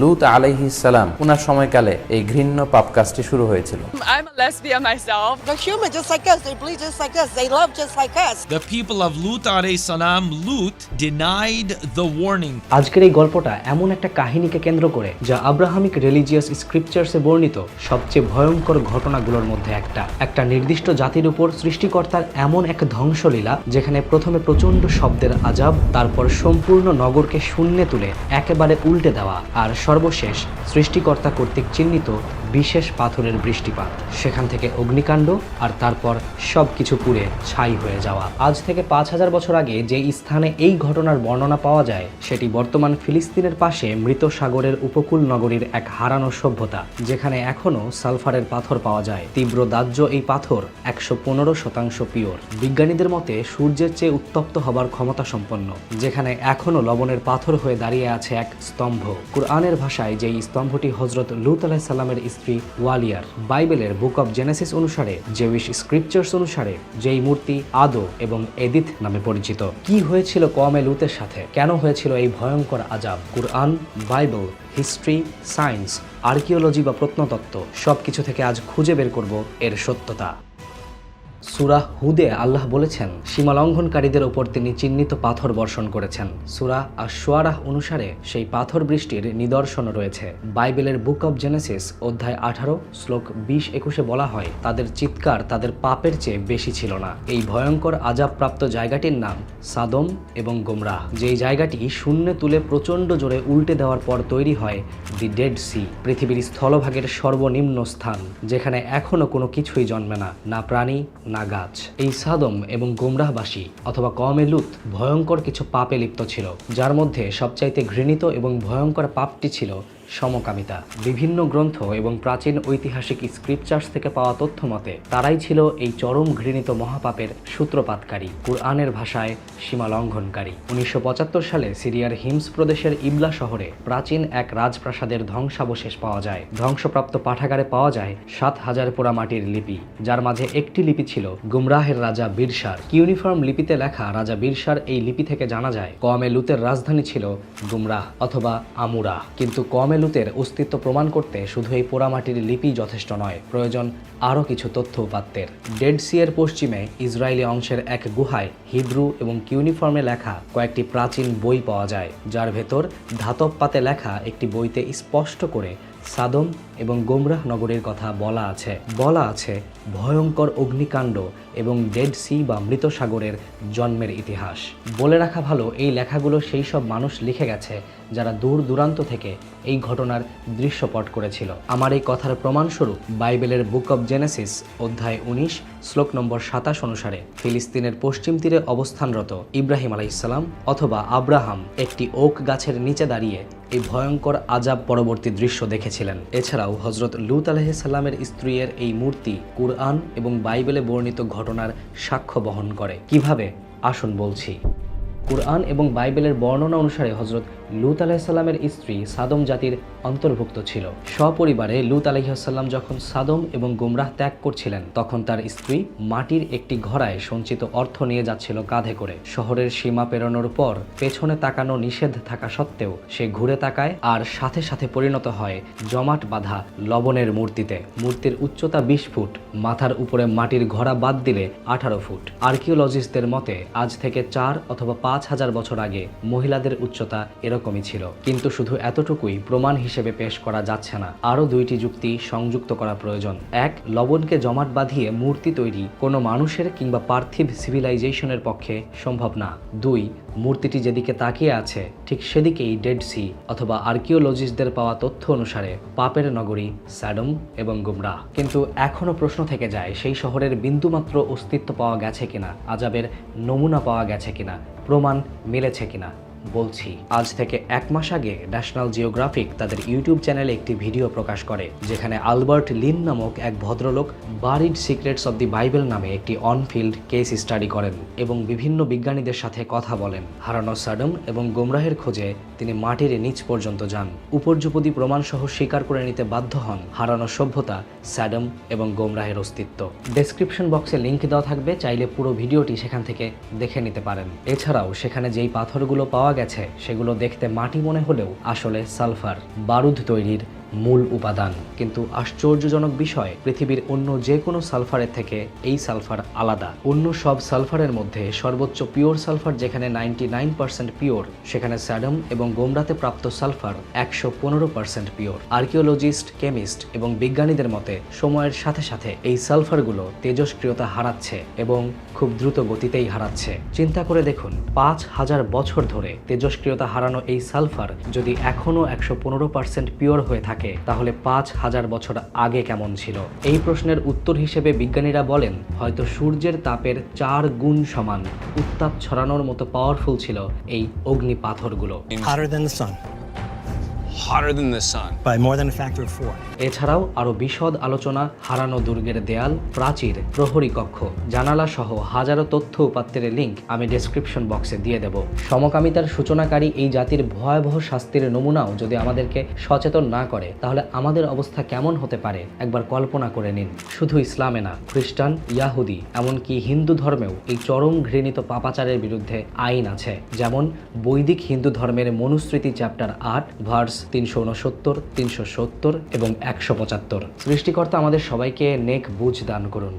লূত আলাইহিস সালাম উনার সময়কালে এই ঘৃণ্য পাপ কাজটি শুরু হয়েছিল। I'm a lesbian myself. They're human just like us. They bleed just like us. They love just like us. The people of Lut alayhi salam, Lut denied the warning. আজকের এই গল্পটা এমন একটা কাহিনীকে কেন্দ্র করে যা আব্রাহামিক রিলিজিয়াস স্ক্রিপচার্সে বর্ণিত সবচেয়ে ভয়ঙ্কর ঘটনাগুলোর মধ্যে একটা নির্দিষ্ট জাতির উপর সৃষ্টিকর্তার এমন এক ধ্বংসলীলা যেখানে প্রথমে প্রচণ্ড শব্দের আযাব, তারপর সম্পূর্ণ নগরকে শূন্যে তুলে একেবারে উল্টে দেওয়া, আর সর্বশেষ সৃষ্টিকর্তা কর্তৃক চিহ্নিত বিশেষ পাথরের বৃষ্টিপাত, সেখান থেকে অগ্নিকাণ্ড, আর তারপর সবকিছু পুড়ে ছাই হয়ে যাওয়া। আজ থেকে 5000 বছর আগে যে স্থানে এই ঘটনার বর্ণনা পাওয়া যায় সেটি বর্তমান ফিলিস্তিনের পাশে মৃত সাগরের উপকূল নগরীর এক হারানো সভ্যতা, যেখানে এখনো সালফারের পাথর পাওয়া যায়। তীব্র দাহ্য এই পাথর 115% পিওর। বিজ্ঞানীদের মতে সূর্যের চেয়ে উত্তপ্ত হবার ক্ষমতা সম্পন্ন, যেখানে এখনো লবণের পাথর হয়ে দাঁড়িয়ে আছে এক স্তম্ভ। কুরআনের ভাষায় যেই স্তম্ভটি হযরত লূত আলাইহিস সালামের স্ত্রী ওয়ালিয়ার, বাইবেলের বুক অব জেনেসিস অনুসারে, জেউইশ স্ক্রিপচার্স অনুসারে যেই মূর্তি আদো এবং এদিথ নামে পরিচিত। কি হয়েছিল কওমে লূতের সাথে? কেন হয়েছিল এই ভয়ঙ্কর আযাব? কুরআন, বাইবেল, হিস্ট্রি, সায়েন্স, আর্কিওলজি বা প্রত্নতত্ত্ব সবকিছু থেকে আজ খুঁজে বের করব এর সত্যতা। সূরা হুদে আল্লাহ বলেছেন, সীমা লঙ্ঘনকারীদের ওপর তিনি চিহ্নিত পাথর বর্ষণ করেছেন। সূরা আশ-শুআরাহ অনুসারে সেই পাথর বৃষ্টির নিদর্শন রয়েছে। বাইবেলের বুক অব জেনেসিস অধ্যায় 18 শ্লোক 20-21 বলা হয়, তাদের চিৎকার তাদের পাপের চেয়ে বেশি ছিল না। এই ভয়ঙ্কর আযাবপ্রাপ্ত জায়গাটির নাম সাদম এবং গোমরাহ, যেই জায়গাটি শূন্যে তুলে প্রচণ্ড জোরে উল্টে দেওয়ার পর তৈরি হয় দি ডেড সি, পৃথিবীর স্থলভাগের সর্বনিম্ন স্থান, যেখানে এখনো কোনো কিছুই জন্মে না, না প্রাণী না গাছ। এই সাদম এবং গোমরাহবাসী অথবা কওমে লূত ভয়ঙ্কর কিছু পাপে লিপ্ত ছিল, যার মধ্যে সবচাইতে ঘৃণিত এবং ভয়ঙ্কর পাপটি ছিল সমকামিতা। বিভিন্ন গ্রন্থ এবং প্রাচীন ঐতিহাসিক স্ক্রিপচার্স থেকে পাওয়া তথ্য মতে তারাই ছিল এই চরম ঘৃণিত মহাপাপের সূত্রপাতকারী, কুরআনের ভাষায় সীমা লঙ্ঘনকারী। 1975 সালে সিরিয়ার হিমস প্রদেশের ইবলা শহরে প্রাচীন এক রাজপ্রাসাদের ধ্বংসাবশেষ পাওয়া যায়। ধ্বংসপ্রাপ্ত পাঠাগারে পাওয়া যায় 7000 পোড়ামাটির লিপি, যার মাঝে একটি লিপি ছিল গুমরাহের রাজা বীরসার। কিউনিফর্ম লিপিতে লেখা রাজা বীরসার এই লিপি থেকে জানা যায় কওমে লূতের রাজধানী ছিল গুমরাহ অথবা আমুরা। কিন্তু কওমে লূতের অস্তিত্ব প্রমাণ করতে শুধু এই পোড়ামাটির লিপি যথেষ্ট নয়, প্রয়োজন আরও কিছু তথ্য উপাত্তের। ডেড সি এর পশ্চিমে ইসরায়েলি অংশের এক গুহায় হিব্রু এবং কিউনিফর্মে লেখা কয়েকটি প্রাচীন বই পাওয়া যায়, যার ভেতর ধাতব পাতে লেখা একটি বইতে স্পষ্ট করে সাদম এবং গোমরাহ নগরীর কথা বলা আছে ভয়ঙ্কর অগ্নিকাণ্ড এবং ডেড সি বা মৃত সাগরের জন্মের ইতিহাস। বলে রাখা ভালো, এই লেখাগুলো সেই সব মানুষ লিখে গেছে যারা দূর দূরান্ত থেকে এই ঘটনার দৃশ্যপট করেছিল। আমার এই কথার প্রমাণস্বরূপ বাইবেলের বুক অব জেনেসিস অধ্যায় 19 শ্লোক নম্বর 27 অনুসারে ফিলিস্তিনের পশ্চিম তীরে অবস্থানরত ইব্রাহিম আলাইহিস সালাম অথবা আব্রাহাম একটি ওক গাছের নিচে দাঁড়িয়ে এই ভয়ঙ্কর আযাব পরবর্তী দৃশ্য দেখেছিলেন। এছাড়াও হযরত লূত আলাইহিস সালামের স্ত্রীর এই মূর্তি কুরআন এবং বাইবেলে বর্ণিত ঘটনার সাক্ষ্য বহন করে। কিভাবে? আসুন বলছি। কুরআন এবং বাইবেলের বর্ণনা অনুসারে হযরত লূত আলাইহিস সালামের স্ত্রী সাদম জাতির অন্তর্ভুক্ত ছিল। সপরিবারে লূত আলাইহিস সালাম যখন সাদম এবং গোমরাহ ত্যাগ করছিলেন, তখন তার স্ত্রী মাটির একটি ঘড়ায় সঞ্চিত অর্থ নিয়ে যাচ্ছিল কাঁধে করে। শহরের সীমা পেরোনোর পর পেছনে তাকানো নিষেধ থাকা সত্ত্বেও সে ঘুরে তাকায় আর সাথে সাথে পরিণত হয় জমাট বাঁধা লবণের মূর্তিতে। মূর্তির উচ্চতা 20 ফুট, মাথার উপরে মাটির ঘড়া বাদ দিলে 18 ফুট। আর্কিওলজিস্টদের মতে আজ থেকে 4 অথবা 5000 বছর আগে মহিলাদের উচ্চতা এরকমই ছিল। কিন্তু শুধু এতটুকুই প্রমাণ হিসেবে পেশ করা যাচ্ছে না, আরও 2টি যুক্তি সংযুক্ত করা প্রয়োজন। 1, লবণকে জমাট বাঁধিয়ে মূর্তি তৈরি কোনো মানুষের কিংবা পার্থিব সিভিলাইজেশনের পক্ষে সম্ভব না। 2, মূর্তিটি যেদিকে তাকিয়ে আছে ঠিক সেদিকেই ডেড সি অথবা আর্কিওলজিস্টদের পাওয়া তথ্য অনুসারে পাপের নগরী সাডম এবং গুমরাহ। কিন্তু এখনো প্রশ্ন থেকে যায়, সেই শহরের বিন্দুমাত্র অস্তিত্ব পাওয়া গেছে কিনা, আযাবের নমুনা পাওয়া গেছে কিনা, প্রমাণ মিলেছে কিনা। বলছি, আজ থেকে 1 মাস আগে ন্যাশনাল জিওগ্রাফিক তাদের ইউটিউব চ্যানেলে একটি ভিডিও প্রকাশ করে, যেখানে আলবার্ট লিন নামক এক ভদ্রলোক buried secrets of the Bible নামে একটি অনফিল্ড কেস স্টাডি করেন এবং বিভিন্ন বিজ্ঞানীদের সাথে কথা বলেন। হারানো সাডম এবং গোমরাহের খোঁজে তিনি মাটির নিচ পর্যন্ত যান। উপর্যুপদী প্রমাণসহ স্বীকার করে নিতে বাধ্য হন হারানো সভ্যতা, সাডম এবং গোমরাহের অস্তিত্ব। ডেসক্রিপশন বক্সে লিংক দেওয়া থাকবে, চাইলে পুরো ভিডিওটি সেখান থেকে দেখে নিতে পারেন। এছাড়াও সেখানে যেই পাথরগুলো পাওয়া গেছে সেগুলো দেখতে মাটি মনে হলেও আসলে সালফার, বারুদ তৈরির মূল উপাদান। কিন্তু আশ্চর্যজনক বিষয়, পৃথিবীর অন্য যে কোনো সালফারের থেকে এই সালফার আলাদা। অন্য সব সালফারের মধ্যে সর্বোচ্চ পিওর সালফার যেখানে 99% পিওর, সেখানে স্যাডম এবং গোমরাতে প্রাপ্ত সালফার 115% পিওর। আর্কিওলজিস্ট, কেমিস্ট এবং বিজ্ঞানীদের মতে সময়ের সাথে সাথে এই সালফারগুলো তেজস্ক্রিয়তা হারাচ্ছে এবং খুব দ্রুত গতিতেই হারাচ্ছে। চিন্তা করে দেখুন, 5000 বছর ধরে তেজস্ক্রিয়তা হারানো এই সালফার যদি এখনও 115% পিওর হয়ে থাকে, তাহলে 5000 বছর আগে কেমন ছিল? এই প্রশ্নের উত্তর হিসেবে বিজ্ঞানীরা বলেন, হয়তো সূর্যের তাপের 4 গুণ সমান উত্তাপ ছড়ানোর মতো পাওয়ারফুল ছিল এই অগ্নি পাথরগুলো। Hotter than the sun Hotter than the sun. by more than a factor of 4. এছাড়াও আরো বিশদ আলোচনা, হারানো দুর্গের দেয়াল, প্রাচীর, প্রহরী কক্ষ, জানালা সহ হাজারো তথ্য উপাত্তের লিংক আমি ডেসক্রিপশন বক্সে দিয়ে দেব। সমকামিতার সূচনাকারী এই জাতির ভয়াবহ শাস্তির নমুনাও যদি আমাদেরকে সচেতন না করে, তাহলে আমাদের অবস্থা কেমন হতে পারে একবার কল্পনা করে নিন। শুধু ইসলামে না, খ্রিস্টান, ইয়াহুদি, এমনকি হিন্দু ধর্মেও এই চরম ঘৃণিত পাপাচারের বিরুদ্ধে আইন আছে। যেমন বৈদিক হিন্দু ধর্মের মনুস্মৃতি চ্যাপ্টার 8 ভার্স 369, 370 এবং 175। সৃষ্টিকর্তা আমাদের সবাইকে নেক বুঝ দান করুন।